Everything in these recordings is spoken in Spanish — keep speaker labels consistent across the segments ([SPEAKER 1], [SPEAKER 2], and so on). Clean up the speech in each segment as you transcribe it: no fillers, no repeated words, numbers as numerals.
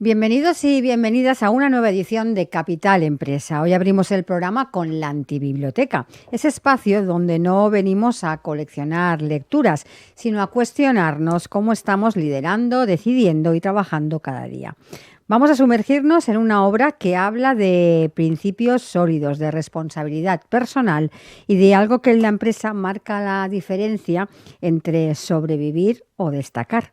[SPEAKER 1] Bienvenidos y bienvenidas a una nueva edición de Capital Empresa. Hoy abrimos el programa con la Antibiblioteca, ese espacio donde no venimos a coleccionar lecturas, sino a cuestionarnos cómo estamos liderando, decidiendo y trabajando cada día. Vamos a sumergirnos en una obra que habla de principios sólidos, de responsabilidad personal y de algo que en la empresa marca la diferencia entre sobrevivir o destacar: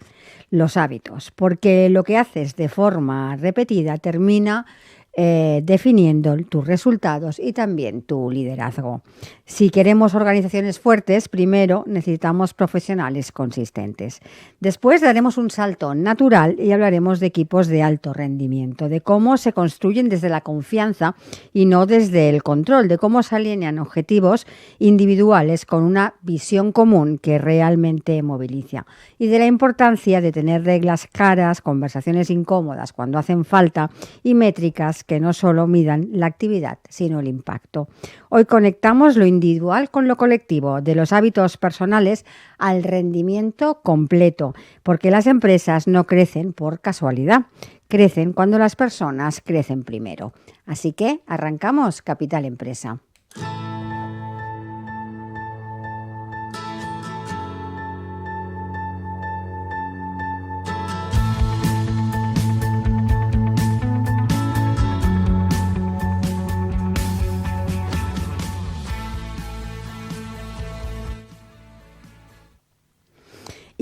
[SPEAKER 1] los hábitos, porque lo que haces de forma repetida termina definiendo tus resultados y también tu liderazgo. Si queremos organizaciones fuertes, primero necesitamos profesionales consistentes. Después daremos un salto natural y hablaremos de equipos de alto rendimiento, de cómo se construyen desde la confianza y no desde el control, de cómo se alinean objetivos individuales con una visión común que realmente moviliza, y de la importancia de tener reglas claras, conversaciones incómodas cuando hacen falta y métricas que no solo midan la actividad, sino el impacto. Hoy conectamos lo individual con lo colectivo, de los hábitos personales al rendimiento completo, porque las empresas no crecen por casualidad, crecen cuando las personas crecen primero. Así que arrancamos Capital Empresa.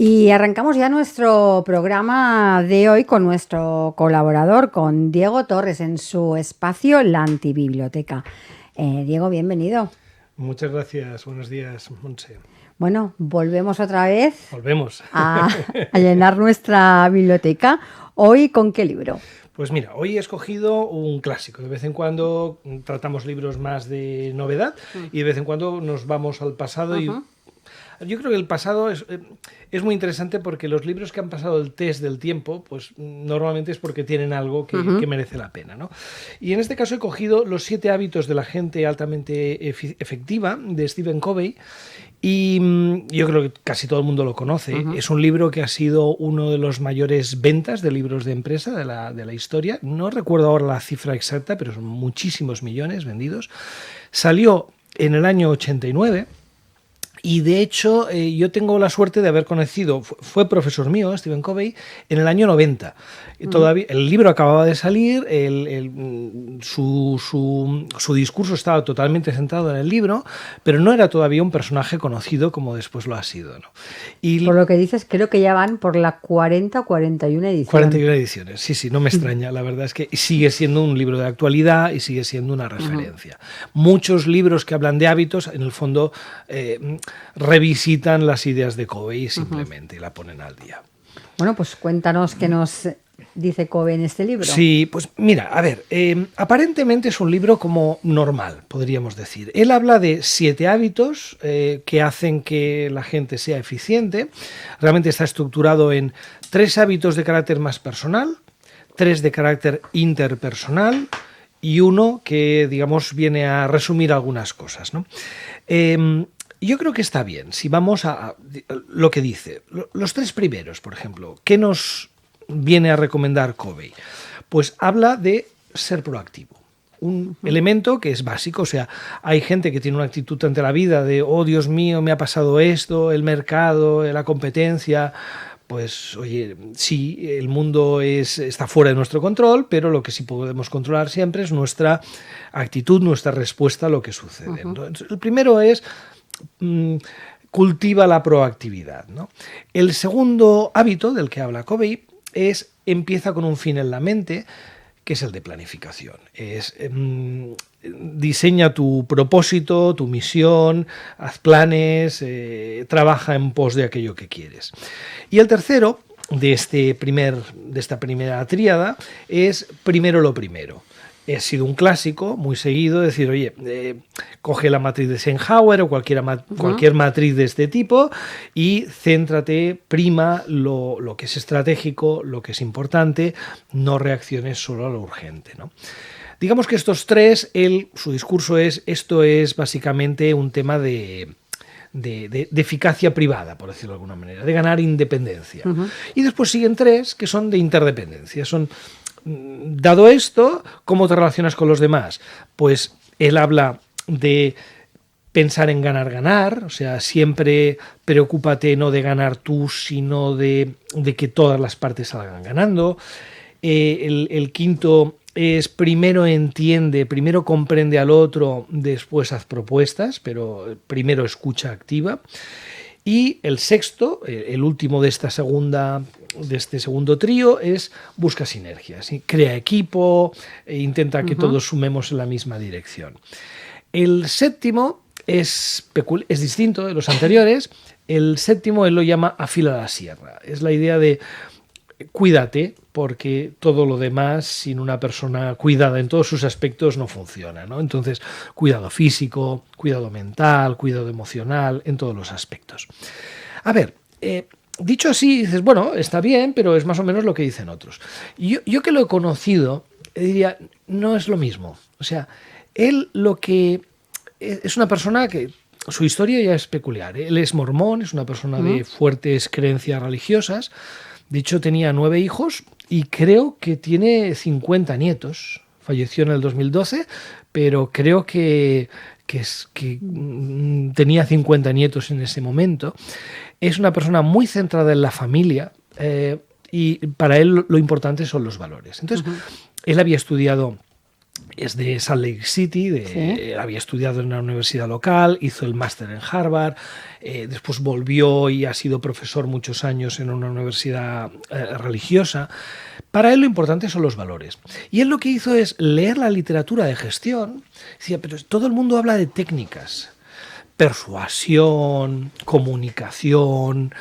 [SPEAKER 1] Y arrancamos ya nuestro programa de hoy con nuestro colaborador, con Diego Torres, en su espacio La Antibiblioteca. Diego, bienvenido.
[SPEAKER 2] Muchas gracias. Buenos días, Montse.
[SPEAKER 1] Bueno, volvemos otra vez.
[SPEAKER 2] Volvemos.
[SPEAKER 1] A llenar nuestra biblioteca. ¿Hoy con qué libro?
[SPEAKER 2] Pues mira, hoy he escogido un clásico. De vez en cuando tratamos libros más de novedad y de vez en cuando nos vamos al pasado y... Yo creo que el pasado es muy interesante porque los libros que han pasado el test del tiempo, pues normalmente es porque tienen algo que merece la pena, ¿no? Y en este caso he cogido Los 7 hábitos de la gente altamente efectiva, de Stephen Covey, y yo creo que casi todo el mundo lo conoce. Es un libro que ha sido uno de los mayores ventas de libros de empresa de la historia. No recuerdo ahora la cifra exacta, pero son muchísimos millones vendidos. Salió en el año 89. Y de hecho yo tengo la suerte de haber conocido, fue profesor mío, Stephen Covey, en el año 90. Todavía, el libro acababa de salir, su discurso estaba totalmente centrado en el libro, pero no era todavía un personaje conocido como después lo ha sido, ¿no? Y
[SPEAKER 1] por lo que dices, creo que ya van por la 40 o 41 ediciones.
[SPEAKER 2] 41 ediciones, sí, no me extraña. La verdad es que sigue siendo un libro de actualidad y sigue siendo una referencia. Muchos libros que hablan de hábitos, en el fondo, revisitan las ideas de Covey simplemente y la ponen al día.
[SPEAKER 1] Bueno, pues cuéntanos qué nos dice Covey en este libro.
[SPEAKER 2] Sí, pues mira, a ver, aparentemente es un libro como normal, podríamos decir. Él habla de 7 hábitos que hacen que la gente sea eficiente. Realmente está estructurado en 3 hábitos de carácter más personal, 3 de carácter interpersonal y 1 que, digamos, viene a resumir algunas cosas, ¿no? Yo creo que está bien. Si vamos a lo que dice, los 3 primeros, por ejemplo, ¿qué nos viene a recomendar Covey? Pues habla de ser proactivo. Un elemento que es básico. O sea, hay gente que tiene una actitud ante la vida de, oh Dios mío, me ha pasado esto, el mercado, la competencia. Pues oye, sí, el mundo está fuera de nuestro control, pero lo que sí podemos controlar siempre es nuestra actitud, nuestra respuesta a lo que sucede. Entonces, el primero es cultiva la proactividad, ¿no? El segundo hábito del que habla Covey es empieza con un fin en la mente, que es el de planificación. Diseña tu propósito, tu misión, haz planes, trabaja en pos de aquello que quieres. Y el tercero de esta primera tríada es primero lo primero. Ha sido un clásico muy seguido, decir, oye, coge la matriz de Eisenhower o cualquier matriz de este tipo y céntrate, prima lo que es estratégico, lo que es importante, no reacciones solo a lo urgente, ¿no? Digamos que estos 3, su discurso esto es básicamente un tema de eficacia privada, por decirlo de alguna manera, de ganar independencia. Y después siguen 3 que son de interdependencia, son dado esto, ¿cómo te relacionas con los demás? Pues él habla de pensar en ganar, o sea, siempre preocúpate no de ganar tú, sino de que todas las partes salgan ganando. El quinto es primero entiende, primero comprende al otro, después haz propuestas, pero primero escucha activa. Y el sexto, el último de este segundo trío, es busca sinergias, crea equipo, intenta que todos sumemos en la misma dirección. El séptimo es distinto de los anteriores. El séptimo él lo llama afila la sierra. Es la idea de cuídate, porque todo lo demás, sin una persona cuidada en todos sus aspectos, no funciona, ¿no? Entonces, cuidado físico, cuidado mental, cuidado emocional, en todos los aspectos. A ver, dicho así, dices, bueno, está bien, pero es más o menos lo que dicen otros. Yo que lo he conocido, diría, no es lo mismo. O sea, él lo que es una persona que su historia ya es peculiar. Él es mormón, es una persona de fuertes creencias religiosas. De hecho, tenía 9 hijos y creo que tiene 50 nietos. Falleció en el 2012, pero creo que tenía 50 nietos en ese momento. Es una persona muy centrada en la familia y para él lo importante son los valores. Entonces, él había estudiado... Es de Salt Lake City, había estudiado en una universidad local, hizo el máster en Harvard, después volvió y ha sido profesor muchos años en una universidad religiosa. Para él lo importante son los valores. Y él lo que hizo es leer la literatura de gestión. Decía, pero todo el mundo habla de técnicas. Persuasión, comunicación,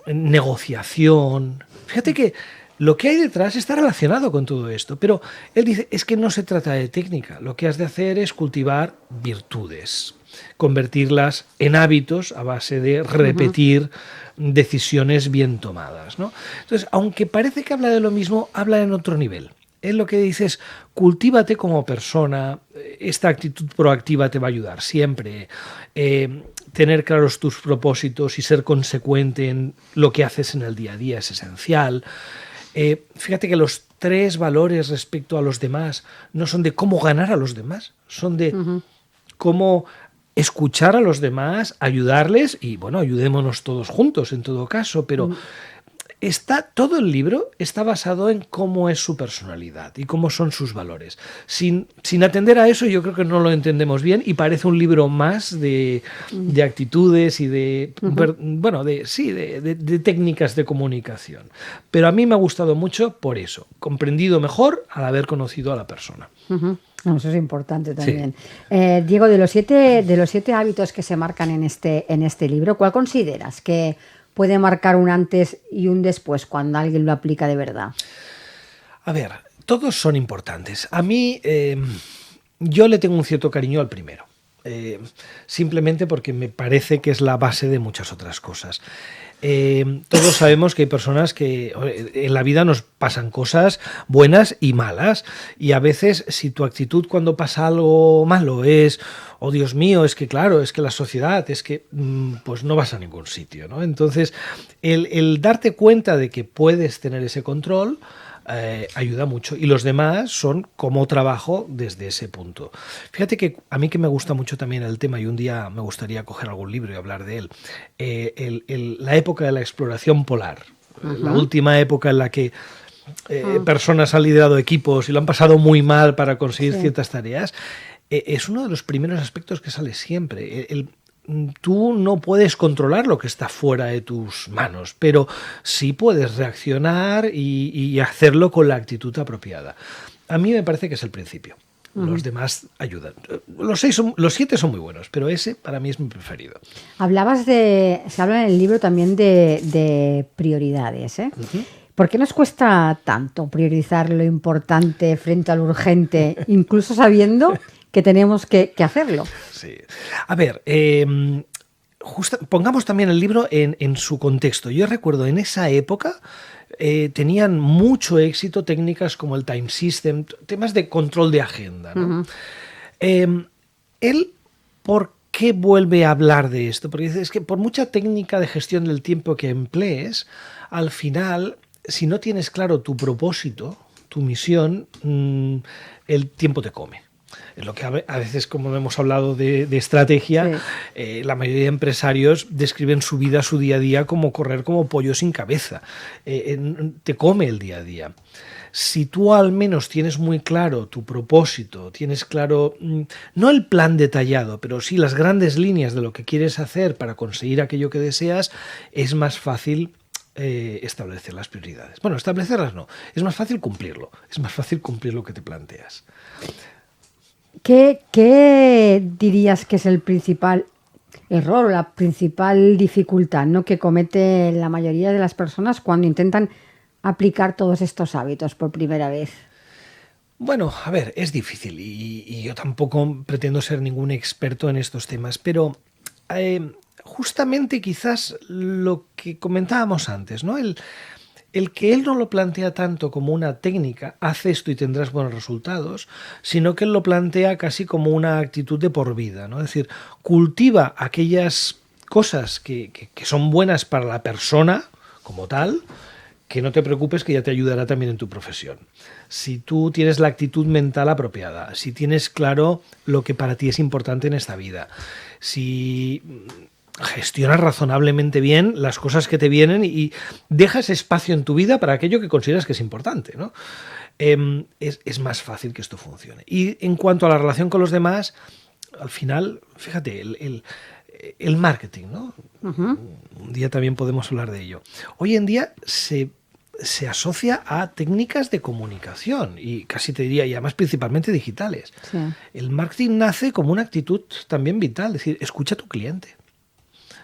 [SPEAKER 2] negociación. Fíjate que lo que hay detrás está relacionado con todo esto, pero él dice, es que no se trata de técnica, lo que has de hacer es cultivar virtudes, convertirlas en hábitos a base de repetir decisiones bien tomadas, ¿no? Entonces, aunque parece que habla de lo mismo, habla en otro nivel. Él lo que dice es, cultívate como persona, esta actitud proactiva te va a ayudar siempre, tener claros tus propósitos y ser consecuente en lo que haces en el día a día es esencial. Fíjate que los 3 valores respecto a los demás no son de cómo ganar a los demás, son de cómo escuchar a los demás, ayudarles y, bueno, ayudémonos todos juntos en todo caso, pero todo el libro está basado en cómo es su personalidad y cómo son sus valores. Sin atender a eso, yo creo que no lo entendemos bien y parece un libro más de actitudes y de técnicas de comunicación. Pero a mí me ha gustado mucho por eso, comprendido mejor al haber conocido a la persona.
[SPEAKER 1] Eso es importante también. Sí. Diego, de los siete hábitos que se marcan en este libro, ¿cuál consideras que puede marcar un antes y un después cuando alguien lo aplica de verdad?
[SPEAKER 2] A ver, todos son importantes. A mí, yo le tengo un cierto cariño al primero. Simplemente porque me parece que es la base de muchas otras cosas. Todos sabemos que hay personas que en la vida nos pasan cosas buenas y malas, y a veces si tu actitud cuando pasa algo malo es oh Dios mío, es que claro, es que la sociedad, es que pues no vas a ningún sitio, ¿no? Entonces el darte cuenta de que puedes tener ese control ayuda mucho, y los demás son cómo trabajo desde ese punto. Fíjate que a mí que me gusta mucho también el tema, y un día me gustaría coger algún libro y hablar de él, la época de la exploración polar, la última época en la que personas han liderado equipos y lo han pasado muy mal para conseguir ciertas tareas, es uno de los primeros aspectos que sale siempre. Tú no puedes controlar lo que está fuera de tus manos, pero sí puedes reaccionar y hacerlo con la actitud apropiada. A mí me parece que es el principio. Los demás ayudan. Los 7 son muy buenos, pero ese para mí es mi preferido.
[SPEAKER 1] Se habla en el libro también de prioridades, ¿eh? ¿Por qué nos cuesta tanto priorizar lo importante frente a lo urgente, incluso sabiendo que tenemos que hacerlo?
[SPEAKER 2] Sí. A ver, pongamos también el libro en su contexto. Yo recuerdo en esa época tenían mucho éxito técnicas como el time system, temas de control de agenda, ¿no? Él, ¿por qué vuelve a hablar de esto? Porque dice, es que por mucha técnica de gestión del tiempo que emplees, al final, si no tienes claro tu propósito, tu misión, el tiempo te come. Es lo que a veces, como hemos hablado de estrategia, sí. La mayoría de empresarios describen su vida, su día a día, como correr como pollo sin cabeza. Te come el día a día. Si tú al menos tienes muy claro tu propósito, tienes claro, no el plan detallado, pero sí las grandes líneas de lo que quieres hacer para conseguir aquello que deseas, es más fácil establecer las prioridades. Bueno, establecerlas no, es más fácil cumplirlo, es más fácil cumplir lo que te planteas.
[SPEAKER 1] ¿Qué dirías que es el principal error o la principal dificultad, ¿no?, que comete la mayoría de las personas cuando intentan aplicar todos estos hábitos por primera vez?
[SPEAKER 2] Bueno, a ver, es difícil y yo tampoco pretendo ser ningún experto en estos temas, pero justamente quizás lo que comentábamos antes, ¿no? El que él no lo plantea tanto como una técnica, haz esto y tendrás buenos resultados, sino que él lo plantea casi como una actitud de por vida, ¿no? Es decir, cultiva aquellas cosas que son buenas para la persona como tal, que no te preocupes, que ya te ayudará también en tu profesión. Si tú tienes la actitud mental apropiada, si tienes claro lo que para ti es importante en esta vida, si gestionas razonablemente bien las cosas que te vienen y dejas espacio en tu vida para aquello que consideras que es importante, ¿no? Es más fácil que esto funcione. Y en cuanto a la relación con los demás, al final, fíjate, el marketing, ¿no? Uh-huh. Un día también podemos hablar de ello. Hoy en día se asocia a técnicas de comunicación y casi te diría, y además principalmente digitales. Sí. El marketing nace como una actitud también vital, es decir, escucha a tu cliente.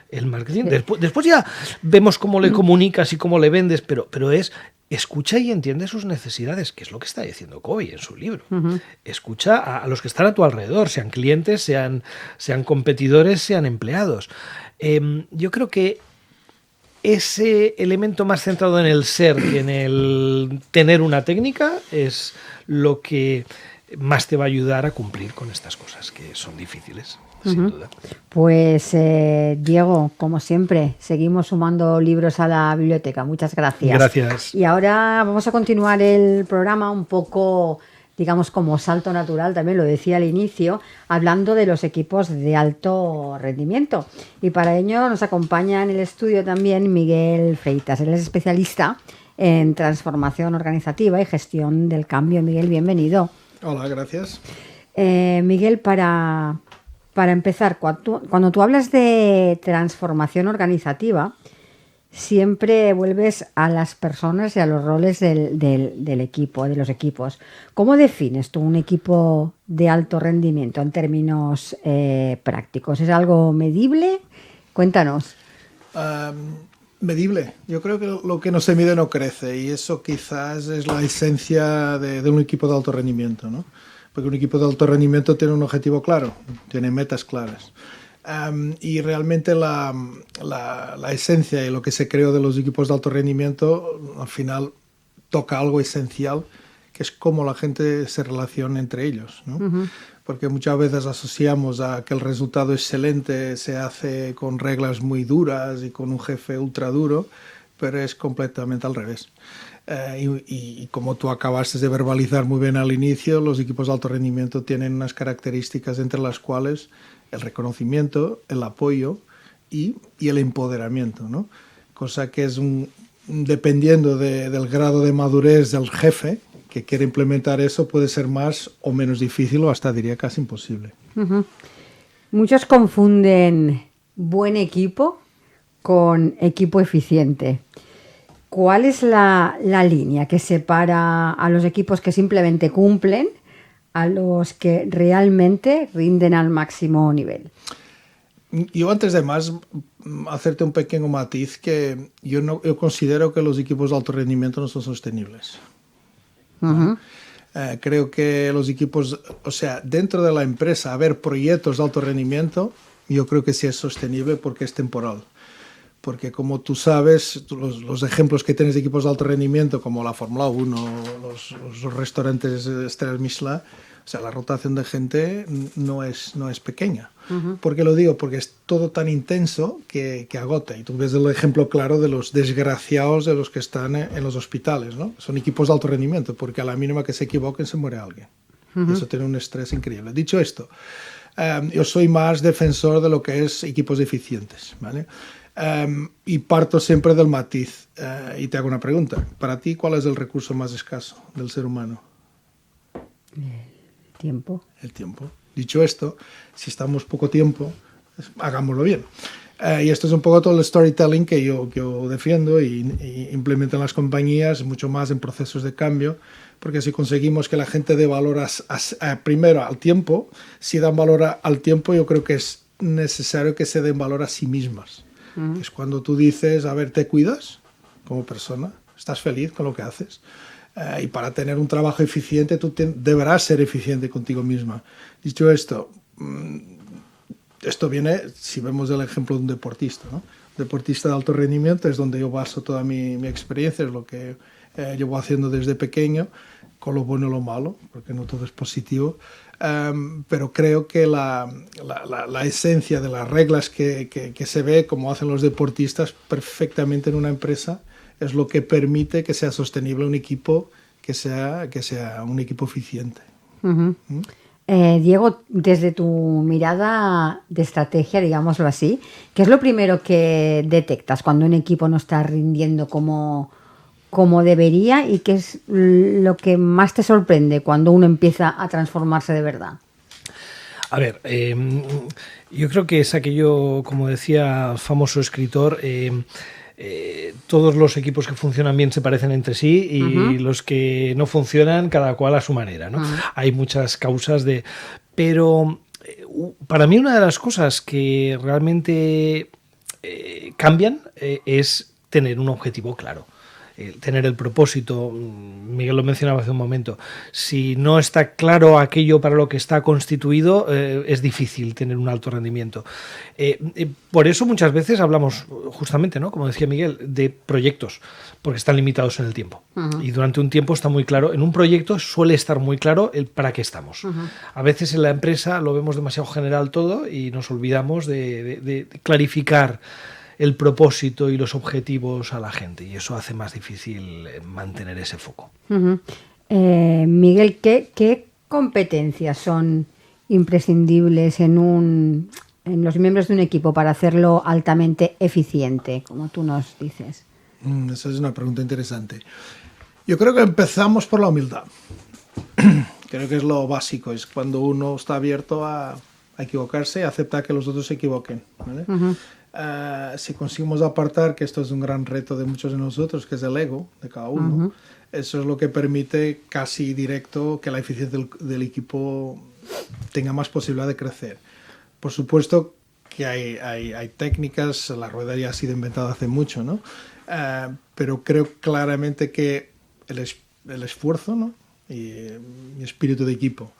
[SPEAKER 2] El marketing, sí. Después ya vemos cómo le comunicas y cómo le vendes, pero es escucha y entiende sus necesidades, que es lo que está diciendo Covey en su libro. Uh-huh. Escucha a los que están a tu alrededor, sean clientes, sean competidores, sean empleados. Yo creo que ese elemento más centrado en el ser que en el tener una técnica es lo que más te va a ayudar a cumplir con estas cosas que son difíciles, uh-huh, sin duda.
[SPEAKER 1] Pues Diego, como siempre, seguimos sumando libros a la biblioteca. Muchas gracias.
[SPEAKER 2] Gracias.
[SPEAKER 1] Y ahora vamos a continuar el programa un poco, digamos, como salto natural, también lo decía al inicio, hablando de los equipos de alto rendimiento. Y para ello nos acompaña en el estudio también Miguel Freitas. Él es especialista en transformación organizativa y gestión del cambio. Miguel, bienvenido.
[SPEAKER 3] Hola, gracias.
[SPEAKER 1] Miguel, para empezar, cuando tú hablas de transformación organizativa, siempre vuelves a las personas y a los roles del equipo, de los equipos. ¿Cómo defines tú un equipo de alto rendimiento en términos prácticos? ¿Es algo medible? Cuéntanos.
[SPEAKER 3] Medible. Yo creo que lo que no se mide no crece y eso quizás es la esencia de un equipo de alto rendimiento, ¿no? Porque un equipo de alto rendimiento tiene un objetivo claro, tiene metas claras. Y realmente la esencia y lo que se creó de los equipos de alto rendimiento al final toca algo esencial, que es cómo la gente se relaciona entre ellos, ¿no? Uh-huh. Porque muchas veces asociamos a que el resultado excelente se hace con reglas muy duras y con un jefe ultra duro, pero es completamente al revés. Y como tú acabaste de verbalizar muy bien al inicio, los equipos de alto rendimiento tienen unas características entre las cuales el reconocimiento, el apoyo y el empoderamiento, ¿no? Cosa que es dependiendo del grado de madurez del jefe que quiere implementar eso, puede ser más o menos difícil o hasta diría casi imposible.
[SPEAKER 1] Uh-huh. Muchos confunden buen equipo con equipo eficiente. ¿Cuál es la línea que separa a los equipos que simplemente cumplen a los que realmente rinden al máximo nivel?
[SPEAKER 3] Yo antes de más hacerte un pequeño matiz que yo considero que los equipos de alto rendimiento no son sostenibles. Uh-huh. Creo que los equipos, o sea, dentro de la empresa haber proyectos de alto rendimiento, yo creo que sí es sostenible porque es temporal. Porque como tú sabes, los ejemplos que tienes de equipos de alto rendimiento, como la Fórmula 1, los restaurantes estrellas Michelin, O sea, la rotación de gente no es pequeña. ¿Por qué lo digo? Porque es todo tan intenso que agota. Y tú ves el ejemplo claro de los desgraciados de los que están en los hospitales, ¿no? Son equipos de alto rendimiento, porque a la mínima que se equivoquen se muere alguien. Y eso tiene un estrés increíble. Dicho esto, yo soy más defensor de lo que es equipos eficientes, ¿vale? Y parto siempre del matiz. Y te hago una pregunta. Para ti, ¿cuál es el recurso más escaso del ser humano?
[SPEAKER 1] Tiempo.
[SPEAKER 3] El tiempo. Dicho esto, si estamos poco tiempo, hagámoslo bien. Y esto es un poco todo el storytelling que yo defiendo y implemento en las compañías, mucho más en procesos de cambio, porque si conseguimos que la gente dé valor primero al tiempo, si dan valor al tiempo, yo creo que es necesario que se den valor a sí mismas. Es cuando tú dices, a ver, ¿te cuidas como persona? ¿Estás feliz con lo que haces? Y para tener un trabajo eficiente, tú deberás ser eficiente contigo misma. Dicho esto, esto viene, si vemos el ejemplo de un deportista, ¿no? Un deportista de alto rendimiento es donde yo baso toda mi experiencia, es lo que llevo haciendo desde pequeño, con lo bueno y lo malo, porque no todo es positivo. Pero creo que la esencia de las reglas que se ve, como hacen los deportistas perfectamente en una empresa, es lo que permite que sea sostenible un equipo, que sea un equipo eficiente.
[SPEAKER 1] Diego, desde tu mirada de estrategia, digámoslo así, ¿qué es lo primero que detectas cuando un equipo no está rindiendo como debería y qué es lo que más te sorprende cuando uno empieza a transformarse de verdad?
[SPEAKER 2] A ver, yo creo que es aquello, como decía famoso escritor, todos los equipos que funcionan bien se parecen entre sí y los que no funcionan cada cual a su manera, ¿no? Hay muchas causas pero para mí una de las cosas que realmente cambian es tener un objetivo claro. Tener el propósito. Miguel lo mencionaba hace un momento. Si no está claro aquello para lo que está constituido, es difícil tener un alto rendimiento. Por eso muchas veces hablamos justamente, ¿no? Como decía Miguel, de proyectos, porque están limitados en el tiempo. Y durante un tiempo está muy claro. En un proyecto suele estar muy claro el para qué estamos. A veces en la empresa lo vemos demasiado general todo y nos olvidamos de clarificar el propósito y los objetivos a la gente, y eso hace más difícil mantener ese foco.
[SPEAKER 1] Miguel, ¿qué competencias son imprescindibles en los miembros de un equipo para hacerlo altamente eficiente, como tú nos dices?
[SPEAKER 3] Esa es una pregunta interesante. Yo creo que empezamos por la humildad. Creo que es lo básico, es cuando uno está abierto a equivocarse y aceptar que los otros se equivoquen, ¿vale? Si conseguimos apartar, que esto es un gran reto de muchos de nosotros, que es el ego de cada uno, eso es lo que permite casi directo que la eficiencia del equipo tenga más posibilidad de crecer. Por supuesto que hay técnicas, la rueda ya ha sido inventada hace mucho, ¿no? Pero creo claramente que el esfuerzo, ¿no? y espíritu de equipo.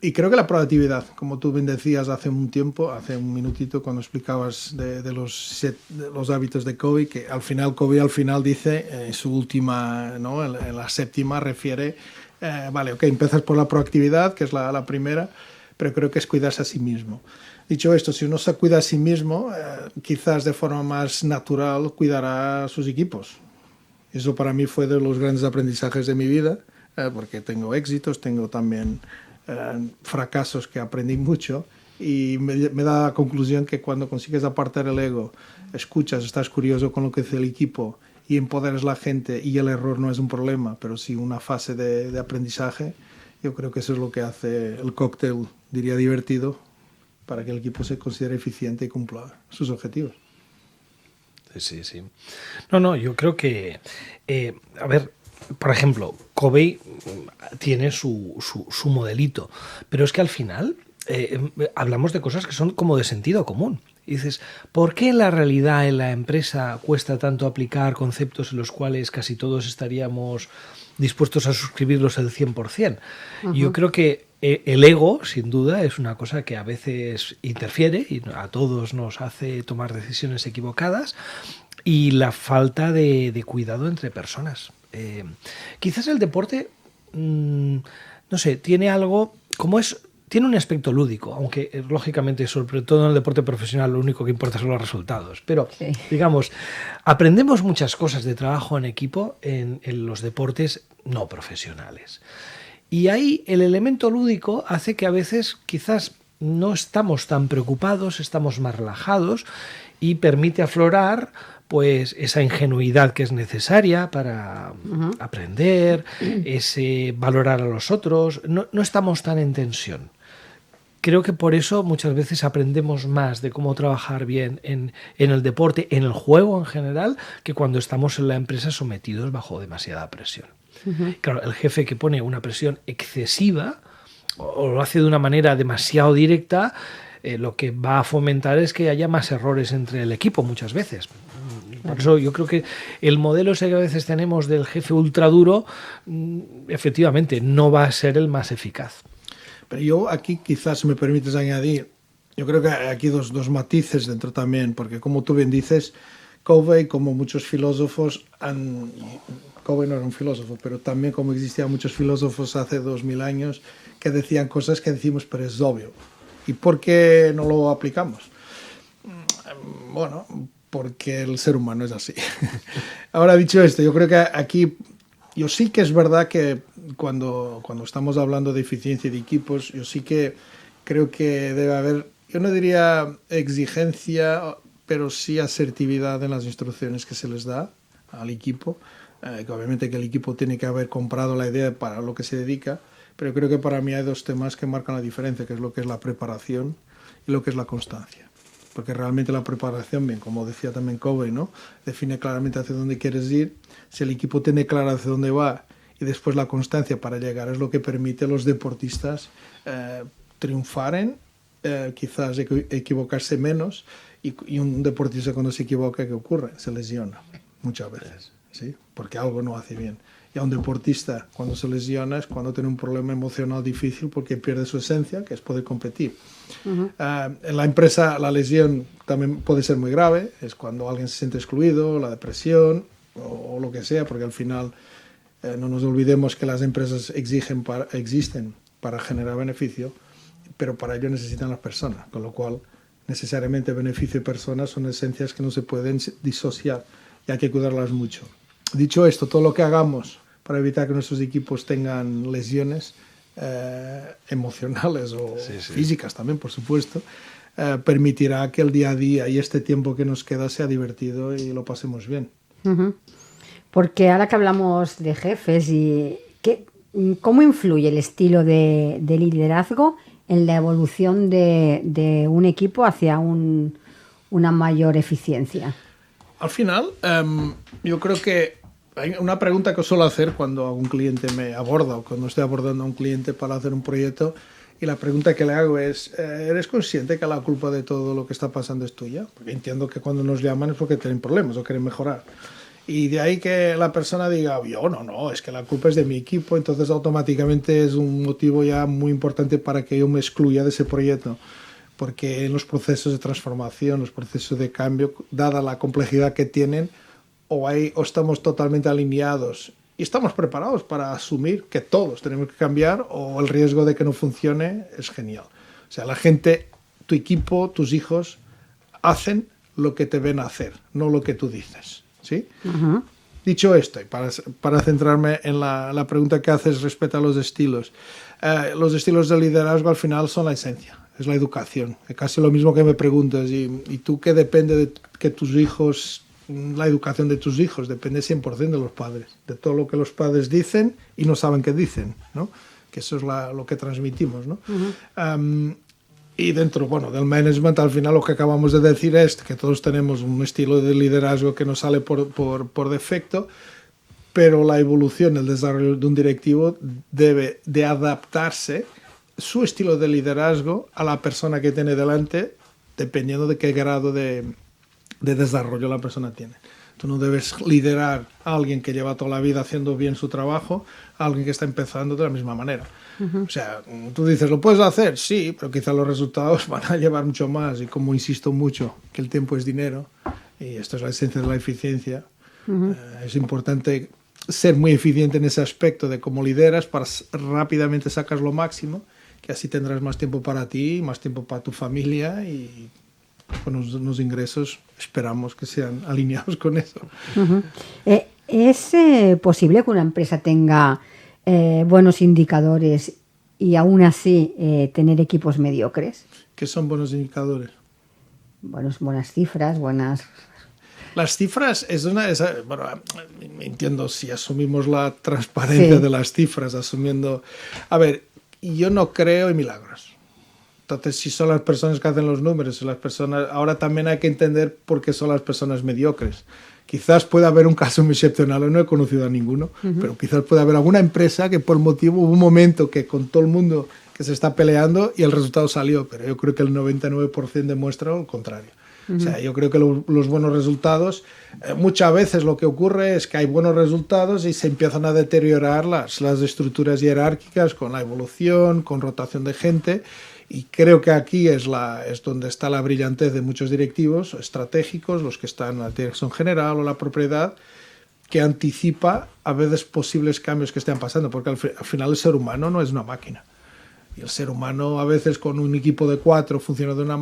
[SPEAKER 3] Y creo que la proactividad, como tú bien decías hace un minutito, cuando explicabas de los hábitos de Covey, que Covey al final dice, en su última, ¿no? en la séptima, refiere, vale, ok, empiezas por la proactividad, que es la primera, pero creo que es cuidarse a sí mismo. Dicho esto, si uno se cuida a sí mismo, quizás de forma más natural cuidará a sus equipos. Eso para mí fue de los grandes aprendizajes de mi vida, porque tengo éxitos, tengo también fracasos que aprendí mucho, y me da la conclusión que cuando consigues apartar el ego, escuchas, estás curioso con lo que hace el equipo y empoderas a la gente, y el error no es un problema, pero sí una fase de aprendizaje, yo creo que eso es lo que hace el cóctel, diría, divertido, para que el equipo se considere eficiente y cumpla sus objetivos.
[SPEAKER 2] Sí. No, yo creo que, a ver, por ejemplo, Covey tiene su modelito, pero es que al final hablamos de cosas que son como de sentido común. Y dices, ¿por qué en la realidad en la empresa cuesta tanto aplicar conceptos en los cuales casi todos estaríamos dispuestos a suscribirlos el 100%? Yo creo que el ego, sin duda, es una cosa que a veces interfiere y a todos nos hace tomar decisiones equivocadas, y la falta de cuidado entre personas. Quizás el deporte no sé, tiene algo, tiene un aspecto lúdico, aunque lógicamente, sobre todo en el deporte profesional, lo único que importa son los resultados. Pero, digamos, aprendemos muchas cosas de trabajo en equipo en los deportes no profesionales. Y ahí el elemento lúdico hace que a veces quizás no estamos tan preocupados, estamos más relajados y permite aflorar pues esa ingenuidad que es necesaria para aprender, ese valorar a los otros. No estamos tan en tensión. Creo que por eso muchas veces aprendemos más de cómo trabajar bien en el deporte, en el juego en general, que cuando estamos en la empresa sometidos bajo demasiada presión. Claro, el jefe que pone una presión excesiva o lo hace de una manera demasiado directa, lo que va a fomentar es que haya más errores entre el equipo muchas veces. Por eso yo creo que el modelo ese que a veces tenemos del jefe ultraduro, efectivamente, no va a ser el más eficaz.
[SPEAKER 3] Pero yo aquí quizás, si me permites añadir, yo creo que hay aquí dos matices dentro también, porque como tú bien dices, Covey, como muchos filósofos, Covey no era un filósofo, pero también como existían muchos filósofos hace 2000 años que decían cosas que decimos, pero es obvio. ¿Y por qué no lo aplicamos? Bueno, porque el ser humano es así. Ahora, dicho esto, yo creo que aquí, yo sí que es verdad que cuando estamos hablando de eficiencia de equipos, yo sí que creo que debe haber, yo no diría exigencia, pero sí asertividad en las instrucciones que se les da al equipo, que obviamente que el equipo tiene que haber comprado la idea para lo que se dedica, pero creo que para mí hay dos temas que marcan la diferencia, que es lo que es la preparación y lo que es la constancia. Porque realmente la preparación, bien, como decía también Covey, ¿no?, define claramente hacia dónde quieres ir. Si el equipo tiene claro hacia dónde va y después la constancia para llegar es lo que permite a los deportistas triunfaren, quizás equivocarse menos, y un deportista cuando se equivoca, ¿qué ocurre? Se lesiona muchas veces, ¿sí? Porque algo no hace bien. Y a un deportista, cuando se lesiona, es cuando tiene un problema emocional difícil porque pierde su esencia, que es poder competir. En la empresa, la lesión también puede ser muy grave, es cuando alguien se siente excluido, la depresión o lo que sea, porque al final no nos olvidemos que las empresas existen para generar beneficio, pero para ello necesitan las personas, con lo cual necesariamente beneficio y personas son esencias que no se pueden disociar y hay que cuidarlas mucho. Dicho esto, todo lo que hagamos para evitar que nuestros equipos tengan lesiones emocionales o físicas también, por supuesto, permitirá que el día a día y este tiempo que nos queda sea divertido y lo pasemos bien.
[SPEAKER 1] Porque ahora que hablamos de jefes, ¿cómo influye el estilo de liderazgo en la evolución de un equipo hacia una mayor eficiencia?
[SPEAKER 3] Al final, yo creo que hay una pregunta que suelo hacer cuando algún cliente me aborda o cuando estoy abordando a un cliente para hacer un proyecto, y la pregunta que le hago es, ¿eres consciente que la culpa de todo lo que está pasando es tuya? Porque entiendo que cuando nos llaman es porque tienen problemas o quieren mejorar. Y de ahí que la persona diga, yo no, es que la culpa es de mi equipo, entonces automáticamente es un motivo ya muy importante para que yo me excluya de ese proyecto. Porque en los procesos de transformación, los procesos de cambio, dada la complejidad que tienen, o estamos totalmente alineados y estamos preparados para asumir que todos tenemos que cambiar, o el riesgo de que no funcione es genial. O sea, la gente, tu equipo, tus hijos, hacen lo que te ven hacer, no lo que tú dices, ¿sí? Dicho esto, y para centrarme en la pregunta que haces respecto a los estilos de liderazgo al final son la esencia. Es la educación. Es casi lo mismo que me preguntas, ¿y tú qué depende de que tus hijos, la educación de tus hijos? Depende 100% de los padres, de todo lo que los padres dicen y no saben qué dicen, ¿no? Que eso es lo que transmitimos, ¿no? Y dentro, del management, al final lo que acabamos de decir es que todos tenemos un estilo de liderazgo que nos sale por defecto, pero la evolución, el desarrollo de un directivo debe de adaptarse su estilo de liderazgo a la persona que tiene delante, dependiendo de qué grado de desarrollo la persona tiene. Tú no debes liderar a alguien que lleva toda la vida haciendo bien su trabajo, a alguien que está empezando de la misma manera. O sea, tú dices, ¿lo puedes hacer? Sí, pero quizá los resultados van a llevar mucho más. Y como insisto mucho, que el tiempo es dinero, y esto es la esencia de la eficiencia, es importante ser muy eficiente en ese aspecto de cómo lideras para rápidamente sacar lo máximo, que así tendrás más tiempo para ti, más tiempo para tu familia y con unos ingresos esperamos que sean alineados con eso.
[SPEAKER 1] Uh-huh. ¿Es posible que una empresa tenga buenos indicadores y aún así tener equipos mediocres?
[SPEAKER 3] ¿Qué son buenos indicadores?
[SPEAKER 1] Buenas cifras, buenas...
[SPEAKER 3] Las cifras bueno, entiendo si asumimos la transparencia de las cifras, asumiendo... A ver, yo no creo en milagros. Entonces, si son las personas que hacen los números, ahora también hay que entender por qué son las personas mediocres. Quizás pueda haber un caso muy excepcional, no he conocido a ninguno, pero quizás pueda haber alguna empresa que por motivo, hubo un momento que con todo el mundo que se está peleando y el resultado salió, pero yo creo que el 99% demuestra lo contrario. O sea, yo creo que los buenos resultados, muchas veces lo que ocurre es que hay buenos resultados y se empiezan a deteriorar las estructuras jerárquicas con la evolución, con rotación de gente, y creo que aquí es donde está la brillantez de muchos directivos estratégicos, los que están en la dirección general o la propiedad, que anticipa a veces posibles cambios que estén pasando, porque al final el ser humano no es una máquina. Y el ser humano a veces con un equipo de 4 funciona de una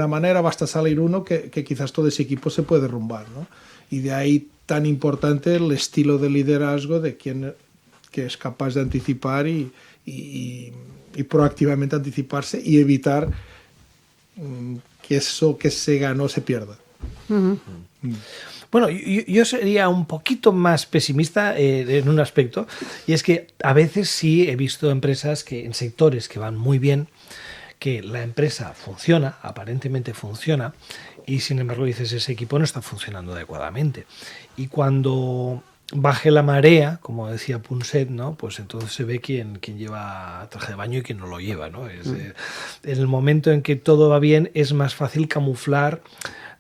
[SPEAKER 3] manera, basta salir uno que quizás todo ese equipo se puede derrumbar, ¿no? Y de ahí tan importante el estilo de liderazgo de quien que es capaz de anticipar y proactivamente anticiparse y evitar que eso que se ganó se pierda.
[SPEAKER 2] Bueno, yo sería un poquito más pesimista en un aspecto, y es que a veces sí he visto empresas que en sectores que van muy bien, que la empresa funciona, aparentemente funciona, y sin embargo dices, ese equipo no está funcionando adecuadamente. Y cuando baje la marea, como decía Punset, ¿no? Pues entonces se ve quién lleva traje de baño y quién no lo lleva, ¿no? En el momento en que todo va bien es más fácil camuflar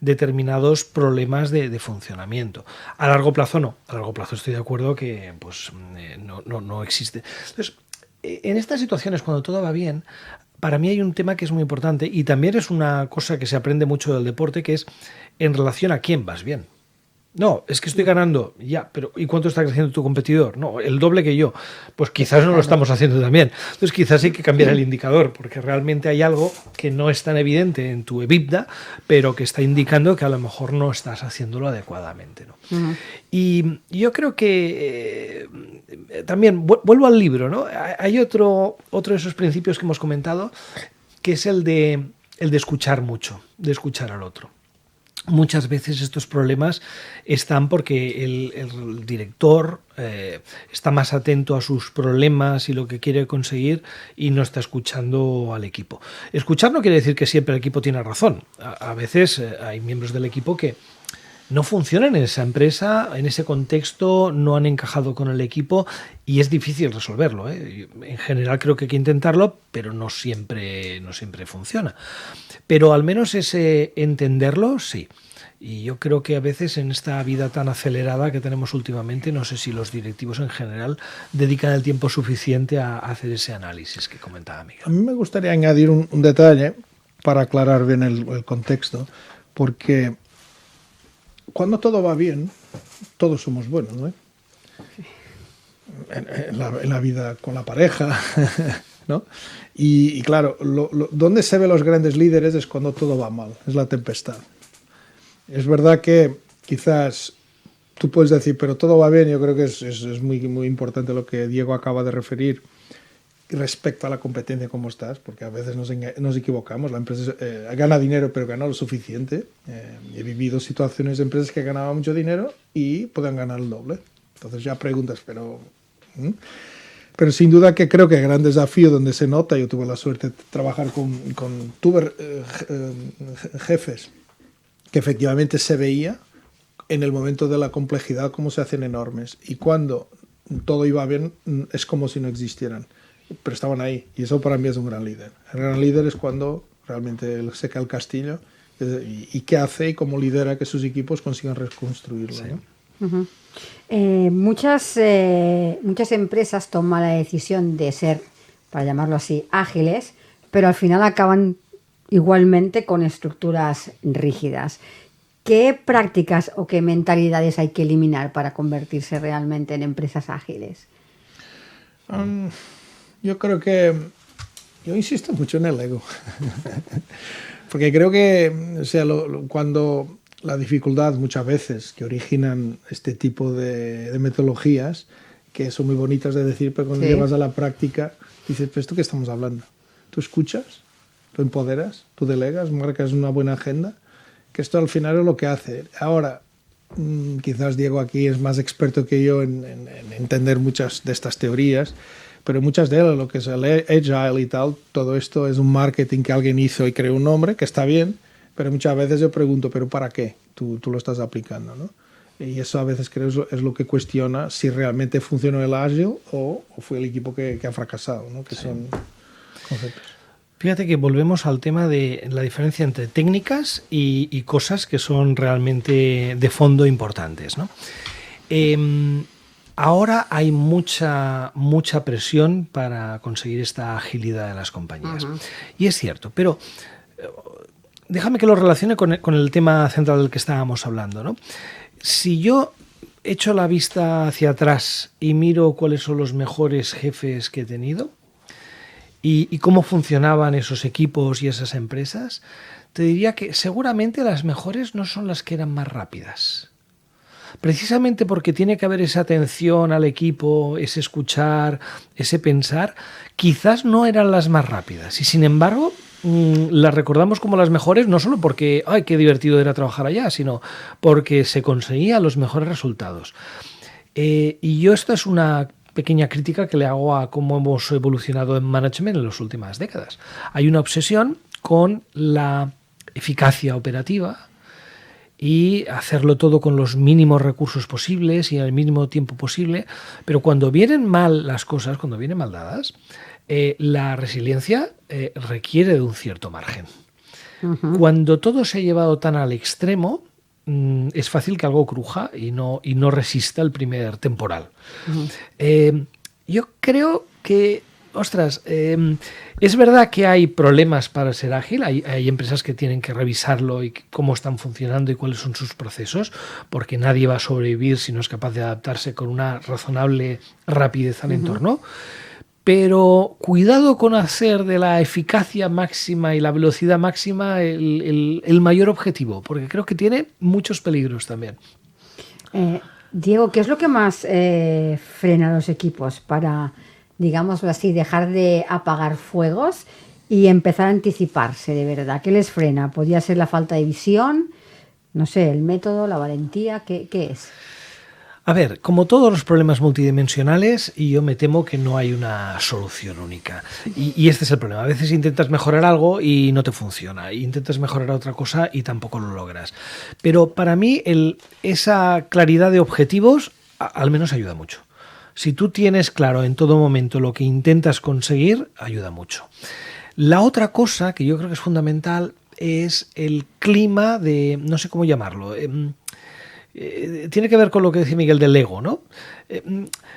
[SPEAKER 2] determinados problemas de funcionamiento. A largo plazo no. A largo plazo estoy de acuerdo que pues, no existe. Entonces, en estas situaciones, cuando todo va bien, para mí hay un tema que es muy importante y también es una cosa que se aprende mucho del deporte, que es en relación a quién vas bien. No, es que estoy ganando, ya, pero ¿y cuánto está creciendo tu competidor? No, el doble que yo. Pues quizás no lo estamos haciendo también. Entonces quizás hay que cambiar el indicador, porque realmente hay algo que no es tan evidente en tu EBITDA, pero que está indicando que a lo mejor no estás haciéndolo adecuadamente, ¿no? Y yo creo que también, vuelvo al libro, ¿no? Hay otro de esos principios que hemos comentado, que es el de escuchar mucho, de escuchar al otro. Muchas veces estos problemas están porque el director está más atento a sus problemas y lo que quiere conseguir y no está escuchando al equipo. Escuchar no quiere decir que siempre el equipo tiene razón. A veces hay miembros del equipo que no funcionan en esa empresa, en ese contexto, no han encajado con el equipo y es difícil resolverlo, ¿eh? En general creo que hay que intentarlo, pero no siempre funciona. Pero al menos ese entenderlo, sí. Y yo creo que a veces en esta vida tan acelerada que tenemos últimamente, no sé si los directivos en general dedican el tiempo suficiente a hacer ese análisis que comentaba Miguel.
[SPEAKER 3] A mí me gustaría añadir un detalle para aclarar bien el contexto, porque cuando todo va bien, todos somos buenos, ¿no? En la vida con la pareja, ¿no? Y claro, donde se ven los grandes líderes es cuando todo va mal, es la tempestad. Es verdad que quizás tú puedes decir, pero todo va bien. Yo creo que es muy, muy importante lo que Diego acaba de referir respecto a la competencia, cómo estás, porque a veces nos equivocamos. La empresa gana dinero, pero gana lo suficiente. He vivido situaciones de empresas que ganaban mucho dinero y pueden ganar el doble. Entonces ya preguntas, pero sin duda que creo que el gran desafío donde se nota, yo tuve la suerte de trabajar con jefes que efectivamente se veía en el momento de la complejidad cómo se hacen enormes, y cuando todo iba bien es como si no existieran, pero estaban ahí, y eso para mí es un gran líder. El gran líder es cuando realmente se cae el castillo y qué hace y cómo lidera que sus equipos consigan reconstruirlo, sí.
[SPEAKER 1] ¿No? Muchas empresas toman la decisión de ser, para llamarlo así, ágiles, pero al final acaban igualmente con estructuras rígidas. ¿Qué prácticas o qué mentalidades hay que eliminar para convertirse realmente en empresas ágiles?
[SPEAKER 3] Yo creo que... Yo insisto mucho en el ego. Porque creo que, o sea, cuando la dificultad muchas veces que originan este tipo de metodologías, que son muy bonitas de decir, pero cuando llevas a la práctica, dices, ¿pero esto qué estamos hablando? ¿Tú escuchas? ¿Tú empoderas? ¿Tú delegas? ¿Marcas una buena agenda? Que esto al final es lo que hace. Ahora, quizás Diego aquí es más experto que yo en entender muchas de estas teorías, pero muchas de ellas, lo que es el Agile y tal, todo esto es un marketing que alguien hizo y creó un nombre, que está bien, pero muchas veces yo pregunto, ¿pero para qué tú lo estás aplicando, ¿no? Y eso a veces creo es lo que cuestiona si realmente funcionó el Agile o fue el equipo que ha fracasado, ¿no? Que son conceptos.
[SPEAKER 2] Fíjate que volvemos al tema de la diferencia entre técnicas y cosas que son realmente de fondo importantes, ¿no? Ahora hay mucha presión para conseguir esta agilidad de las compañías. Uh-huh. Y es cierto, pero déjame que lo relacione con el tema central del que estábamos hablando, ¿no? Si yo echo la vista hacia atrás y miro cuáles son los mejores jefes que he tenido, y cómo funcionaban esos equipos y esas empresas, te diría que seguramente las mejores no son las que eran más rápidas. Precisamente porque tiene que haber esa atención al equipo, ese escuchar, ese pensar, quizás no eran las más rápidas. Y sin embargo, las recordamos como las mejores no solo porque ¡ay, qué divertido era trabajar allá!, sino porque se conseguían los mejores resultados. Y yo esto es una pequeña crítica que le hago a cómo hemos evolucionado en management en las últimas décadas. Hay una obsesión con la eficacia operativa y hacerlo todo con los mínimos recursos posibles y en el mínimo tiempo posible, pero cuando vienen mal las cosas, cuando vienen mal dadas, la resiliencia requiere de un cierto margen. Uh-huh. Cuando todo se ha llevado tan al extremo, es fácil que algo cruja y no resista el primer temporal. Uh-huh. Yo creo que, es verdad que hay problemas para ser ágil, hay empresas que tienen que revisarlo y cómo están funcionando y cuáles son sus procesos, porque nadie va a sobrevivir si no es capaz de adaptarse con una razonable rapidez al entorno. Pero cuidado con hacer de la eficacia máxima y la velocidad máxima el mayor objetivo, porque creo que tiene muchos peligros también.
[SPEAKER 1] Diego, ¿qué es lo que más frena a los equipos para, digámoslo así, dejar de apagar fuegos y empezar a anticiparse de verdad? ¿Qué les frena? ¿Podría ser la falta de visión? No sé, el método, la valentía, ¿qué es?
[SPEAKER 2] A ver, como todos los problemas multidimensionales, y yo me temo que no hay una solución única. Y este es el problema. A veces intentas mejorar algo y no te funciona. Intentas mejorar otra cosa y tampoco lo logras. Pero para mí esa claridad de objetivos al menos ayuda mucho. Si tú tienes claro en todo momento lo que intentas conseguir, ayuda mucho. La otra cosa que yo creo que es fundamental es el clima de, no sé cómo llamarlo, tiene que ver con lo que decía Miguel del ego, ¿no?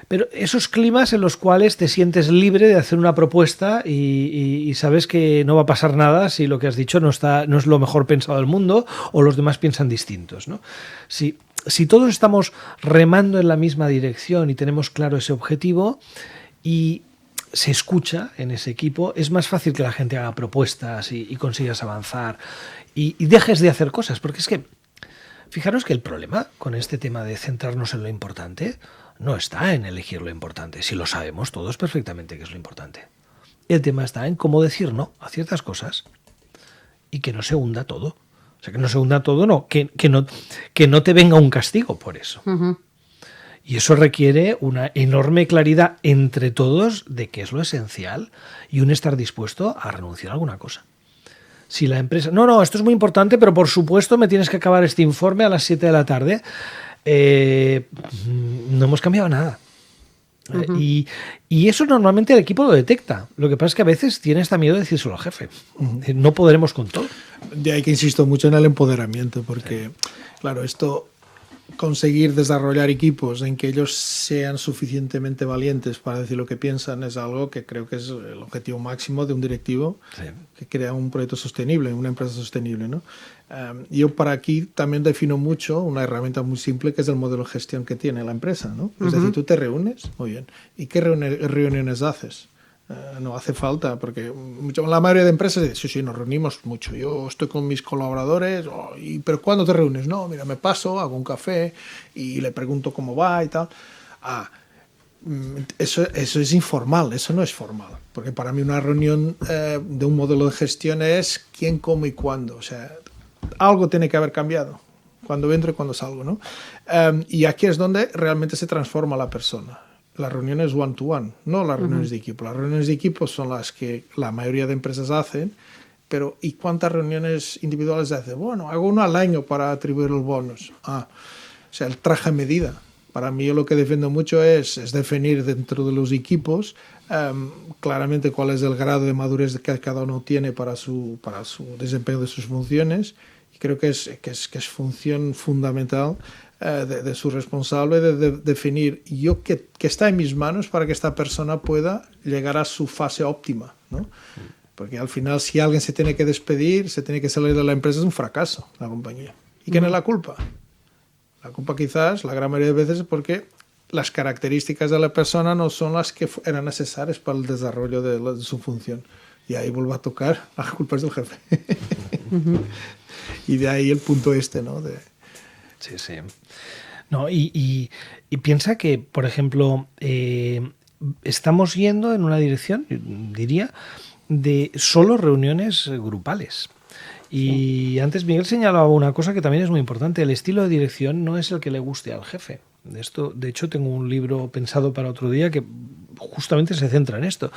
[SPEAKER 2] Pero esos climas en los cuales te sientes libre de hacer una propuesta y sabes que no va a pasar nada si lo que has dicho no es lo mejor pensado del mundo o los demás piensan distintos, ¿no? Si todos estamos remando en la misma dirección y tenemos claro ese objetivo y se escucha en ese equipo, es más fácil que la gente haga propuestas y consigas avanzar y dejes de hacer cosas, porque es que fijaros que el problema con este tema de centrarnos en lo importante no está en elegir lo importante, si lo sabemos todos perfectamente que es lo importante. El tema está en cómo decir no a ciertas cosas y que no se hunda todo. O sea, que no se hunda todo, no, que no te venga un castigo por eso. Uh-huh. Y eso requiere una enorme claridad entre todos de qué es lo esencial y un estar dispuesto a renunciar a alguna cosa. Si la empresa... No, esto es muy importante, pero por supuesto me tienes que acabar este informe a las 7 de la tarde. No hemos cambiado nada. Uh-huh. Y eso normalmente el equipo lo detecta. Lo que pasa es que a veces tiene hasta miedo de decírselo al jefe. Uh-huh. No podremos con todo.
[SPEAKER 3] De ahí que insisto mucho en el empoderamiento, porque, claro, esto conseguir desarrollar equipos en que ellos sean suficientemente valientes para decir lo que piensan es algo que creo que es el objetivo máximo de un directivo que crea un proyecto sostenible, una empresa sostenible, ¿no? Yo para aquí también defino mucho una herramienta muy simple que es el modelo de gestión que tiene la empresa, ¿no? Es decir, tú te reúnes, muy bien, ¿y qué reuniones haces? No hace falta, porque la mayoría de empresas dicen, sí, nos reunimos mucho. Yo estoy con mis colaboradores, pero ¿cuándo te reúnes? No, mira, me paso, hago un café y le pregunto cómo va y tal. Eso es informal, eso no es formal. Porque para mí una reunión de un modelo de gestión es quién, cómo y cuándo. O sea, algo tiene que haber cambiado. Cuando entro y cuando salgo, ¿no? Y aquí es donde realmente se transforma la persona. Las reuniones one-to-one, no las reuniones de equipo. Las reuniones de equipo son las que la mayoría de empresas hacen, pero ¿y cuántas reuniones individuales hacen? Bueno, hago una al año para atribuir los bonos. O sea, el traje a medida. Para mí yo lo que defiendo mucho es definir dentro de los equipos claramente cuál es el grado de madurez que cada uno tiene para su desempeño de sus funciones. Y creo que es función fundamental de su responsable de definir qué está en mis manos para que esta persona pueda llegar a su fase óptima, ¿no? Porque al final si alguien se tiene que despedir, se tiene que salir de la empresa, es un fracaso la compañía. ¿Y quién es la culpa? La culpa quizás, la gran mayoría de veces, es porque las características de la persona no son las que eran necesarias para el desarrollo de su función. Y ahí vuelvo a tocar, la culpa es del jefe. Y de ahí el punto ¿no?
[SPEAKER 2] Sí. No, y piensa que, por ejemplo, estamos yendo en una dirección, diría, de solo reuniones grupales. Y antes Miguel señalaba una cosa que también es muy importante. El estilo de dirección no es el que le guste al jefe. De hecho, tengo un libro pensado para otro día que justamente se centra en esto.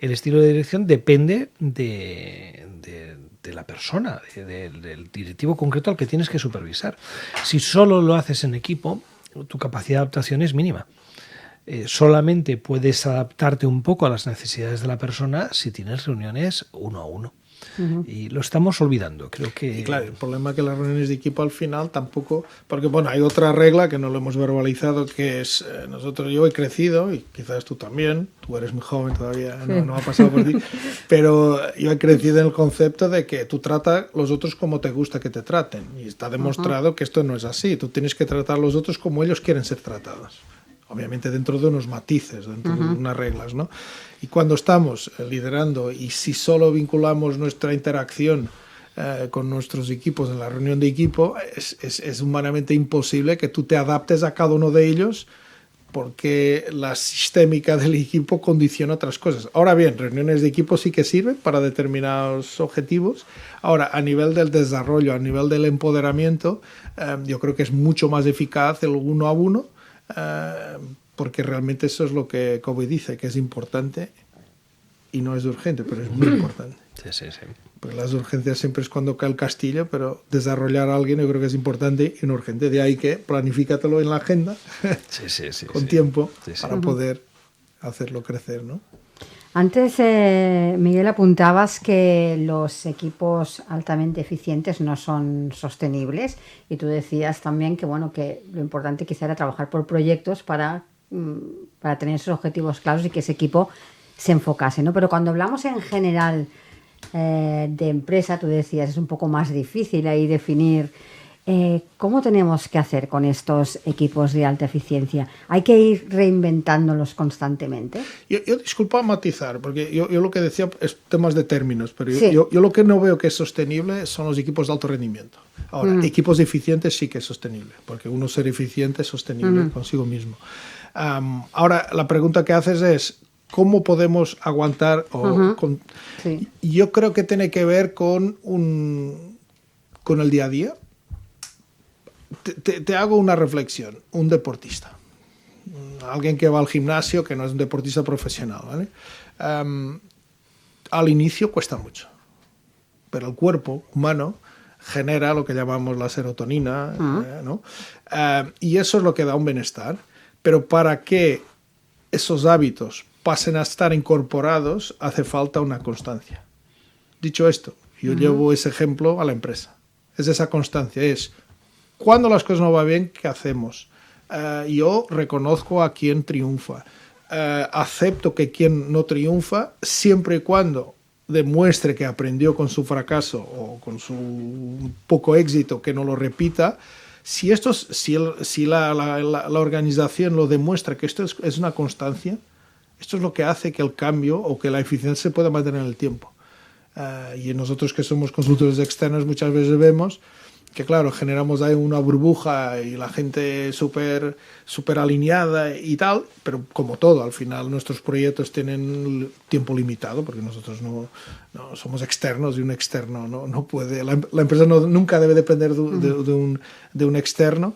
[SPEAKER 2] El estilo de dirección depende de la persona, del directivo concreto al que tienes que supervisar. Si solo lo haces en equipo, tu capacidad de adaptación es mínima. Solamente puedes adaptarte un poco a las necesidades de la persona si tienes reuniones uno a uno. Y lo estamos olvidando, creo que...
[SPEAKER 3] Y claro, el problema es que las reuniones de equipo al final tampoco... Porque, bueno, hay otra regla que no lo hemos verbalizado, que es... yo he crecido, y quizás tú también, tú eres muy joven todavía, no ha pasado por ti, pero yo he crecido en el concepto de que tú tratas a los otros como te gusta que te traten. Y está demostrado que esto no es así. Tú tienes que tratar a los otros como ellos quieren ser tratados. Obviamente dentro de unos matices, dentro de unas reglas, ¿no? Y cuando estamos liderando y si solo vinculamos nuestra interacción con nuestros equipos en la reunión de equipo, es humanamente imposible que tú te adaptes a cada uno de ellos porque la sistémica del equipo condiciona otras cosas. Ahora bien, reuniones de equipo sí que sirven para determinados objetivos. Ahora, a nivel del desarrollo, a nivel del empoderamiento, yo creo que es mucho más eficaz el uno a uno, porque realmente eso es lo que Covey dice, que es importante y no es urgente, pero es muy importante.
[SPEAKER 2] Sí.
[SPEAKER 3] Porque las urgencias siempre es cuando cae el castillo, pero desarrollar a alguien yo creo que es importante y no urgente. De ahí que planifícatelo en la agenda con tiempo para poder hacerlo crecer, ¿no?
[SPEAKER 1] Antes, Miguel, apuntabas que los equipos altamente eficientes no son sostenibles y tú decías también que, bueno, que lo importante quizá era trabajar por proyectos para tener esos objetivos claros y que ese equipo se enfocase, ¿no? Pero cuando hablamos en general de empresa, tú decías, es un poco más difícil ahí definir cómo tenemos que hacer con estos equipos de alta eficiencia. ¿Hay que ir reinventándolos constantemente?
[SPEAKER 3] Yo disculpa matizar, porque yo lo que decía es temas de términos, pero yo lo que no veo que es sostenible son los equipos de alto rendimiento. Ahora, equipos eficientes sí que es sostenible, porque uno ser eficiente es sostenible consigo mismo. Ahora, la pregunta que haces es, ¿cómo podemos aguantar? Yo creo que tiene que ver con el día a día. Te hago una reflexión. Un deportista, alguien que va al gimnasio, que no es un deportista profesional, ¿vale? Al inicio cuesta mucho, pero el cuerpo humano genera lo que llamamos la serotonina, ¿no? Y eso es lo que da un bienestar. Pero para que esos hábitos pasen a estar incorporados, hace falta una constancia. Dicho esto, yo llevo ese ejemplo a la empresa. Es esa constancia, es cuando las cosas no van bien, ¿qué hacemos? Yo reconozco a quien triunfa. Acepto que quien no triunfa, siempre y cuando demuestre que aprendió con su fracaso o con su poco éxito, que no lo repita. Si la organización lo demuestra que esto es una constancia, esto es lo que hace que el cambio o que la eficiencia se pueda mantener en el tiempo. Y nosotros que somos consultores externos muchas veces vemos que, claro, generamos ahí una burbuja y la gente súper alineada y tal, pero como todo, al final nuestros proyectos tienen tiempo limitado, porque nosotros no somos externos y un externo no puede, la empresa nunca debe depender de un externo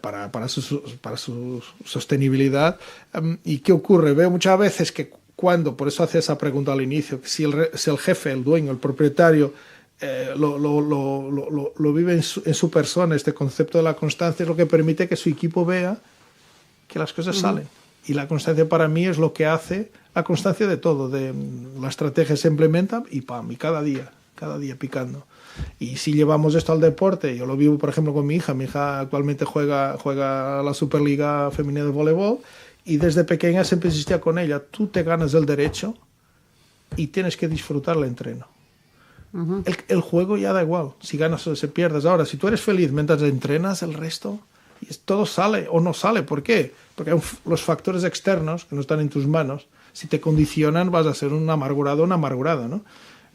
[SPEAKER 3] para su sostenibilidad. ¿Y qué ocurre? Veo muchas veces que por eso hacía esa pregunta al inicio, que si el jefe, el dueño, el propietario lo vive en su persona, este concepto de la constancia es lo que permite que su equipo vea que las cosas salen. Y la constancia para mí es lo que hace la constancia de todo, de la estrategia se implementa y cada día picando. Y si llevamos esto al deporte, yo lo vivo por ejemplo con mi hija actualmente juega la Superliga Femenina de Voleibol y desde pequeña siempre insistía con ella, tú te ganas el derecho y tienes que disfrutar el entreno. El juego ya da igual, si ganas o si pierdes. Ahora, si tú eres feliz mientras entrenas, el resto, todo sale o no sale. ¿Por qué? Porque los factores externos que no están en tus manos, si te condicionan, vas a ser un amargurado o una amargurada, ¿no?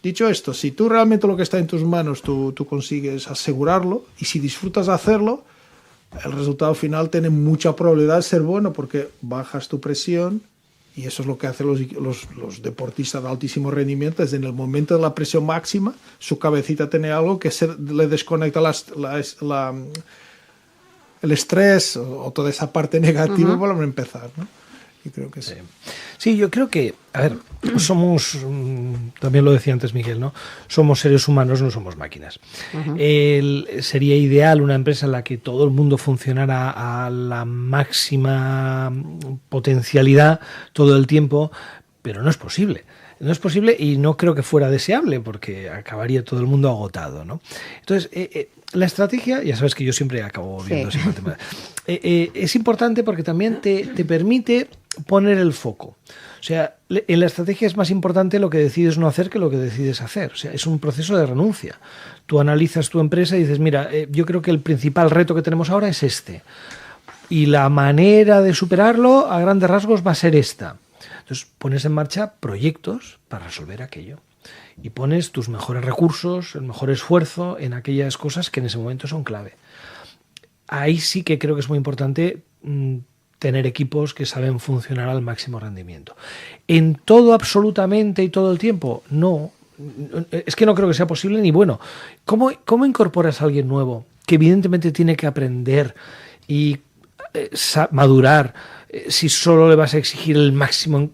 [SPEAKER 3] Dicho esto, si tú realmente lo que está en tus manos, tú consigues asegurarlo, y si disfrutas hacerlo, el resultado final tiene mucha probabilidad de ser bueno, porque bajas tu presión. Y eso es lo que hacen los deportistas de altísimo rendimiento, es en el momento de la presión máxima, su cabecita tiene algo que le desconecta el estrés o toda esa parte negativa para empezar, ¿no? Y creo que sí.
[SPEAKER 2] Sí, yo creo que, a ver, somos, también lo decía antes Miguel, ¿no? Somos seres humanos, no somos máquinas. Sería ideal una empresa en la que todo el mundo funcionara a la máxima potencialidad todo el tiempo, pero no es posible. No es posible y no creo que fuera deseable porque acabaría todo el mundo agotado, ¿no? Entonces, la estrategia, ya sabes que yo siempre acabo viendo ese tema. Es importante porque también te permite poner el foco. O sea, en la estrategia es más importante lo que decides no hacer que lo que decides hacer. O sea, es un proceso de renuncia. Tú analizas tu empresa y dices, mira, yo creo que el principal reto que tenemos ahora es este. Y la manera de superarlo, a grandes rasgos, va a ser esta. Entonces, pones en marcha proyectos para resolver aquello. Y pones tus mejores recursos, el mejor esfuerzo en aquellas cosas que en ese momento son clave. Ahí sí que creo que es muy importante tener equipos que saben funcionar al máximo rendimiento. ¿En todo absolutamente y todo el tiempo? No. Es que no creo que sea posible ni bueno. ¿Cómo incorporas a alguien nuevo que evidentemente tiene que aprender y madurar si solo le vas a exigir el máximo?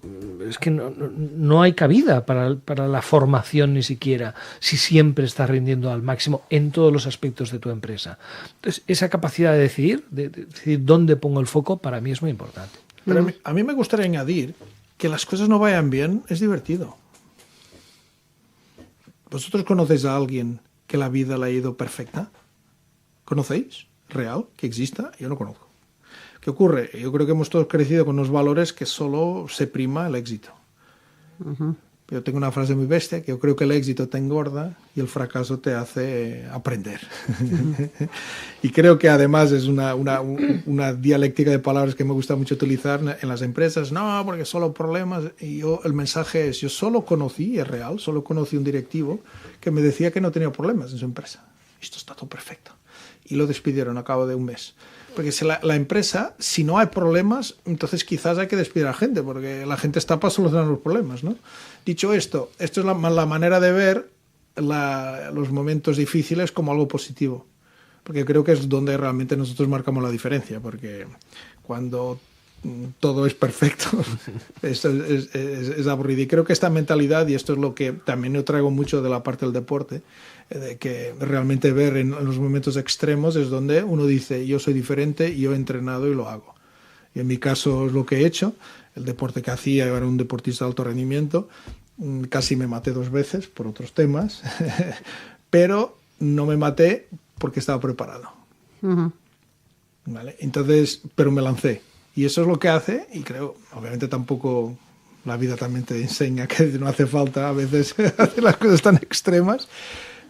[SPEAKER 2] Es que no hay cabida para la formación ni siquiera si siempre estás rindiendo al máximo en todos los aspectos de tu empresa. Entonces, esa capacidad de decidir dónde pongo el foco, para mí es muy importante.
[SPEAKER 3] Pero a mí me gustaría añadir que las cosas no vayan bien es divertido. ¿Vosotros conocéis a alguien que la vida le ha ido perfecta? ¿Conocéis? ¿Real? ¿Que exista? Yo no conozco. ¿Qué ocurre? Yo creo que hemos todos crecido con unos valores que solo se prima el éxito. Yo tengo una frase muy bestia, que yo creo que el éxito te engorda y el fracaso te hace aprender. Y creo que además es una dialéctica de palabras que me gusta mucho utilizar en las empresas. No, porque solo problemas. Y el mensaje es, yo solo conocí un directivo que me decía que no tenía problemas en su empresa. Esto está todo perfecto. Y lo despidieron a cabo de un mes. Porque si la empresa, si no hay problemas, entonces quizás hay que despedir a la gente, porque la gente está para solucionar los problemas, ¿no? Dicho esto es la manera de ver los momentos difíciles como algo positivo. Porque creo que es donde realmente nosotros marcamos la diferencia, porque cuando todo es perfecto, es aburrido. Y creo que esta mentalidad, y esto es lo que también yo traigo mucho de la parte del deporte, de que realmente ver en los momentos extremos es donde uno dice, yo soy diferente, yo he entrenado y lo hago. Y en mi caso es lo que he hecho. El deporte que hacía, yo era un deportista de alto rendimiento, casi me maté 2 veces por otros temas, pero no me maté porque estaba preparado. ¿Vale? Entonces, pero me lancé. Y eso es lo que hace, y creo, obviamente tampoco la vida también te enseña que no hace falta a veces hacer las cosas tan extremas,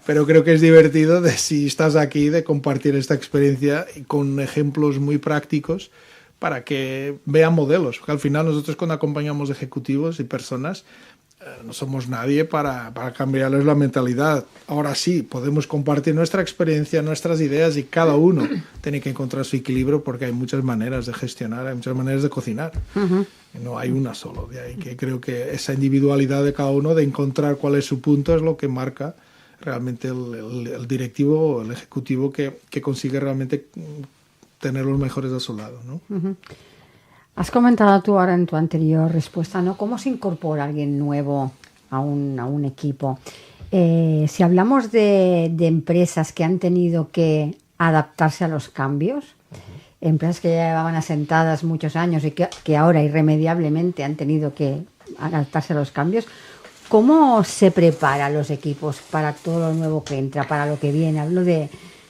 [SPEAKER 3] pero creo que es divertido de si estás aquí, de compartir esta experiencia con ejemplos muy prácticos para que vean modelos. Porque al final nosotros cuando acompañamos ejecutivos y personas, no somos nadie para cambiarles la mentalidad. Ahora sí, podemos compartir nuestra experiencia, nuestras ideas, y cada uno tiene que encontrar su equilibrio, porque hay muchas maneras de gestionar, hay muchas maneras de cocinar. No hay una solo. De ahí que creo que esa individualidad de cada uno, de encontrar cuál es su punto, es lo que marca realmente el directivo o el ejecutivo que consigue realmente tener los mejores a su lado, ¿no?
[SPEAKER 1] Has comentado tú ahora en tu anterior respuesta, ¿no? ¿Cómo se incorpora alguien nuevo a un equipo? Si hablamos de empresas que han tenido que adaptarse a los cambios, empresas que ya llevaban asentadas muchos años y que ahora irremediablemente han tenido que adaptarse a los cambios, ¿cómo se preparan los equipos para todo lo nuevo que entra, para lo que viene? Hablo de,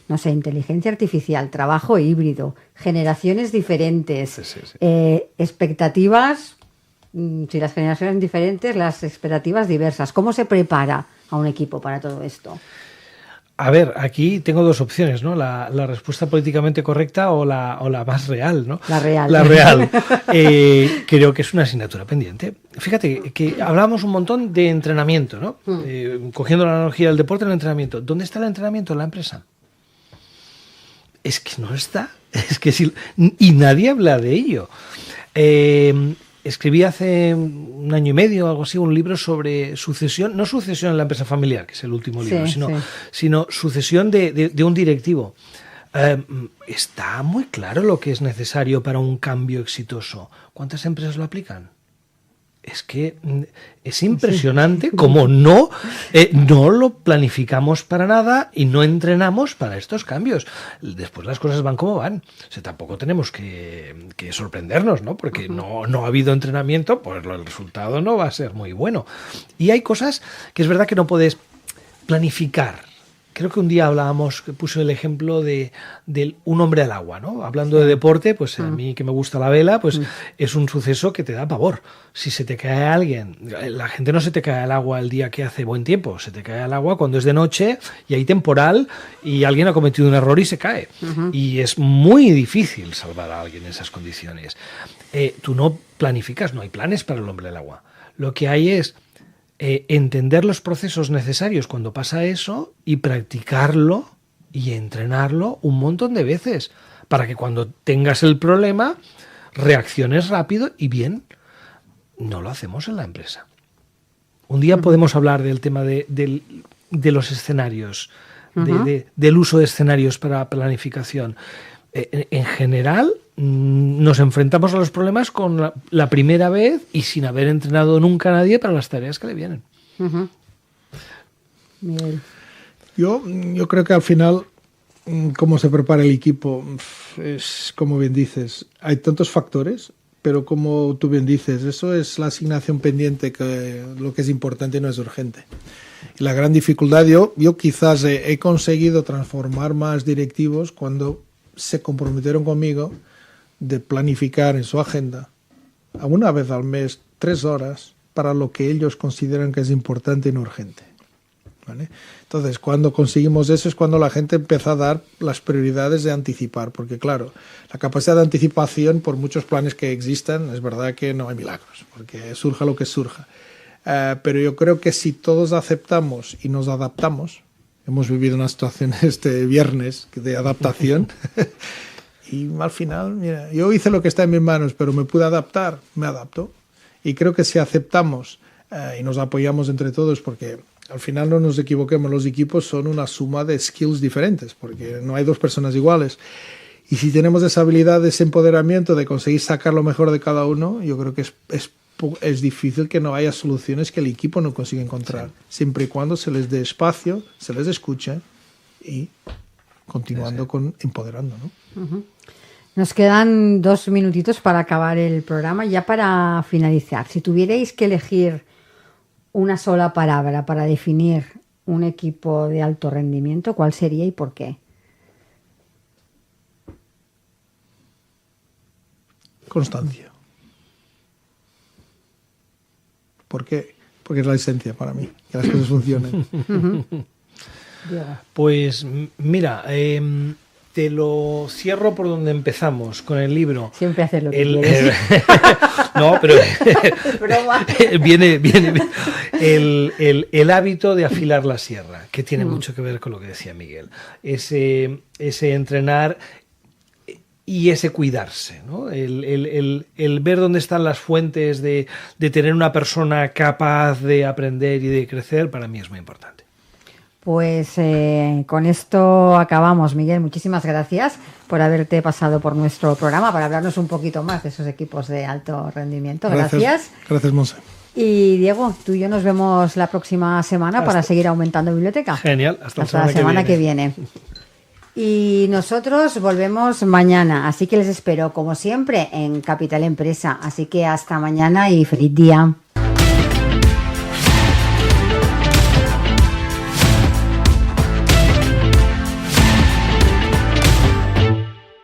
[SPEAKER 1] no sé, inteligencia artificial, trabajo híbrido, generaciones diferentes, expectativas, si las generaciones diferentes, las expectativas diversas. ¿Cómo se prepara a un equipo para todo esto?
[SPEAKER 2] A ver, aquí tengo dos opciones, ¿no? La respuesta políticamente correcta o la más real, ¿no?
[SPEAKER 1] La real.
[SPEAKER 2] La real. Creo que es una asignatura pendiente. Fíjate que hablamos un montón de entrenamiento, ¿no? Cogiendo la analogía del deporte, el entrenamiento. ¿Dónde está el entrenamiento en la empresa? Es que no está. Es que sí, y nadie habla de ello. Escribí hace un año y medio o algo así un libro sobre sucesión, no sucesión en la empresa familiar, que es el último libro, sino sucesión de un directivo. Está muy claro lo que es necesario para un cambio exitoso. ¿Cuántas empresas lo aplican? Es que es impresionante cómo no lo planificamos para nada y no entrenamos para estos cambios. Después las cosas van como van. O sea, tampoco tenemos que sorprendernos, ¿no? Porque no ha habido entrenamiento, pues el resultado no va a ser muy bueno. Y hay cosas que es verdad que no puedes planificar. Creo que un día hablábamos, que puse el ejemplo de un hombre al agua, ¿no? Hablando de deporte, pues a mí que me gusta la vela, pues es un suceso que te da pavor. Si se te cae alguien, la gente no se te cae al agua el día que hace buen tiempo, se te cae al agua cuando es de noche y hay temporal y alguien ha cometido un error y se cae. Y es muy difícil salvar a alguien en esas condiciones. Tú no planificas, no hay planes para el hombre al agua. Lo que hay es entender los procesos necesarios cuando pasa eso y practicarlo y entrenarlo un montón de veces para que cuando tengas el problema reacciones rápido y bien. No lo hacemos en la empresa. Un día podemos hablar del tema de los escenarios, del uso de escenarios para planificación. En general, nos enfrentamos a los problemas con la primera vez y sin haber entrenado nunca a nadie para las tareas que le vienen.
[SPEAKER 1] Miguel.
[SPEAKER 3] Yo creo que al final, cómo se prepara el equipo, es como bien dices, hay tantos factores, pero como tú bien dices, eso es la asignación pendiente, que lo que es importante no es urgente. Y la gran dificultad, yo quizás he conseguido transformar más directivos cuando se comprometieron conmigo de planificar en su agenda a una vez al mes 3 horas para lo que ellos consideran que es importante y no urgente. ¿Vale? Entonces, cuando conseguimos eso es cuando la gente empieza a dar las prioridades de anticipar, porque claro, la capacidad de anticipación, por muchos planes que existan, es verdad que no hay milagros, porque surja lo que surja. Pero yo creo que si todos aceptamos y nos adaptamos, hemos vivido una situación este viernes de adaptación y al final, mira, yo hice lo que está en mis manos, pero me pude adaptar, me adapto. Y creo que si aceptamos y nos apoyamos entre todos, porque al final no nos equivoquemos, los equipos son una suma de skills diferentes, porque no hay dos personas iguales. Y si tenemos esa habilidad, ese empoderamiento de conseguir sacar lo mejor de cada uno, yo creo que es difícil que no haya soluciones que el equipo no consiga encontrar, siempre y cuando se les dé espacio, se les escuche y continuando con empoderando, ¿no?
[SPEAKER 1] Nos quedan 2 minutitos para acabar el programa. Ya para finalizar, si tuvierais que elegir una sola palabra para definir un equipo de alto rendimiento, ¿cuál sería y por qué?
[SPEAKER 3] constancia. ¿Por qué? Porque es la esencia para mí, que las cosas funcionen.
[SPEAKER 2] Pues mira, te lo cierro por donde empezamos, con el libro.
[SPEAKER 1] Siempre haces lo que quieres.
[SPEAKER 2] No, pero
[SPEAKER 1] Broma.
[SPEAKER 2] viene el hábito de afilar la sierra, que tiene mucho que ver con lo que decía Miguel. Ese entrenar y ese cuidarse, ¿no? El ver dónde están las fuentes de tener una persona capaz de aprender y de crecer, para mí es muy importante.
[SPEAKER 1] Pues con esto acabamos, Miguel. Muchísimas gracias por haberte pasado por nuestro programa para hablarnos un poquito más de esos equipos de alto rendimiento. Gracias.
[SPEAKER 3] Gracias, Monse.
[SPEAKER 1] Y Diego, tú y yo nos vemos la próxima semana para seguir aumentando biblioteca.
[SPEAKER 2] Genial, hasta
[SPEAKER 1] la semana que viene. Y nosotros volvemos mañana, así que les espero como siempre en Capital Empresa. Así que hasta mañana y feliz día.